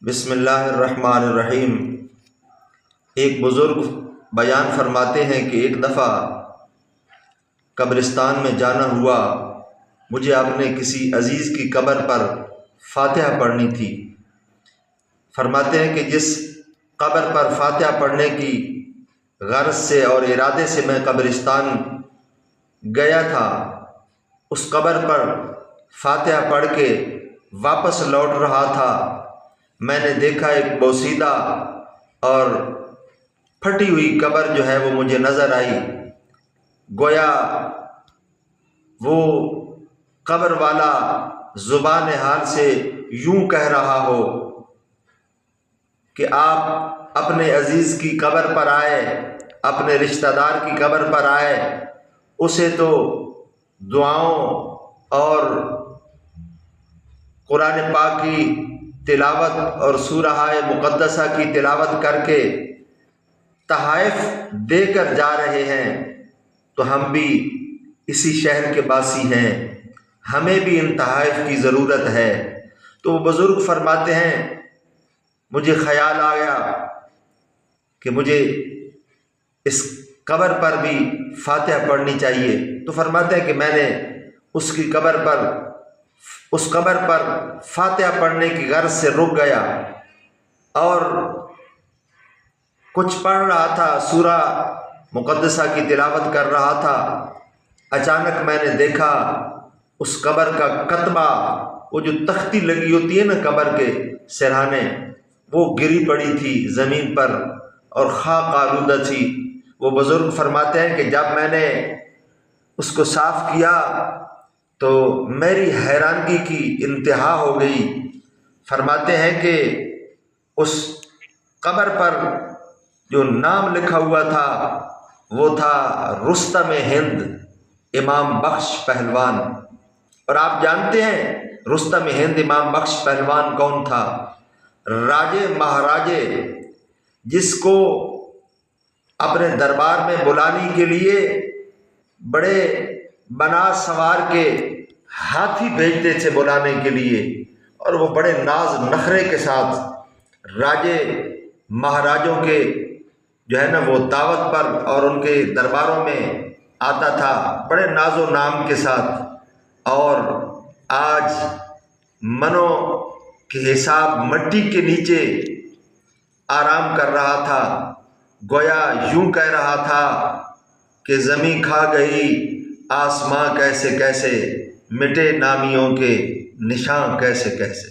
بسم اللہ الرحمن الرحیم۔ ایک بزرگ بیان فرماتے ہیں کہ ایک دفعہ قبرستان میں جانا ہوا، مجھے اپنے کسی عزیز کی قبر پر فاتحہ پڑھنی تھی۔ فرماتے ہیں کہ جس قبر پر فاتحہ پڑھنے کی غرض سے اور ارادے سے میں قبرستان گیا تھا، اس قبر پر فاتحہ پڑھ کے واپس لوٹ رہا تھا، میں نے دیکھا ایک بوسیدہ اور پھٹی ہوئی قبر جو ہے وہ مجھے نظر آئی۔ گویا وہ قبر والا زبان حال سے یوں کہہ رہا ہو کہ آپ اپنے عزیز کی قبر پر آئے، اپنے رشتہ دار کی قبر پر آئے، اسے تو دعاؤں اور قرآن پاک کی تلاوت اور سورہ مقدسہ کی تلاوت کر کے تحائف دے کر جا رہے ہیں، تو ہم بھی اسی شہر کے باسی ہیں، ہمیں بھی ان تحائف کی ضرورت ہے۔ تو وہ بزرگ فرماتے ہیں مجھے خیال آیا کہ مجھے اس قبر پر بھی فاتحہ پڑھنی چاہیے، تو فرماتے ہیں کہ میں نے اس قبر پر فاتحہ پڑھنے کی غرض سے رک گیا اور کچھ پڑھ رہا تھا، سورہ مقدسہ کی تلاوت کر رہا تھا۔ اچانک میں نے دیکھا اس قبر کا کتبہ، وہ جو تختی لگی ہوتی ہے نا قبر کے سرہانے، وہ گری پڑی تھی زمین پر اور خاک آلودہ تھی۔ وہ بزرگ فرماتے ہیں کہ جب میں نے اس کو صاف کیا تو میری حیرانگی کی انتہا ہو گئی۔ فرماتے ہیں کہ اس قبر پر جو نام لکھا ہوا تھا وہ تھا رستم ہند امام بخش پہلوان۔ اور آپ جانتے ہیں رستم ہند امام بخش پہلوان کون تھا؟ راجے مہاراجے جس کو اپنے دربار میں بلانے کے لیے بڑے بنا سوار کے ہاتھی بھیجتے تھے بلانے کے لیے، اور وہ بڑے ناز نخرے کے ساتھ راجے مہاراجوں کے جو ہے نا وہ دعوت پر اور ان کے درباروں میں آتا تھا بڑے ناز و نام کے ساتھ، اور آج منو کے حساب مٹی کے نیچے آرام کر رہا تھا۔ گویا یوں کہہ رہا تھا کہ زمیں کھا گئی آسماں کیسے کیسے، مٹے نامیوں کے نشاں کیسے کیسے۔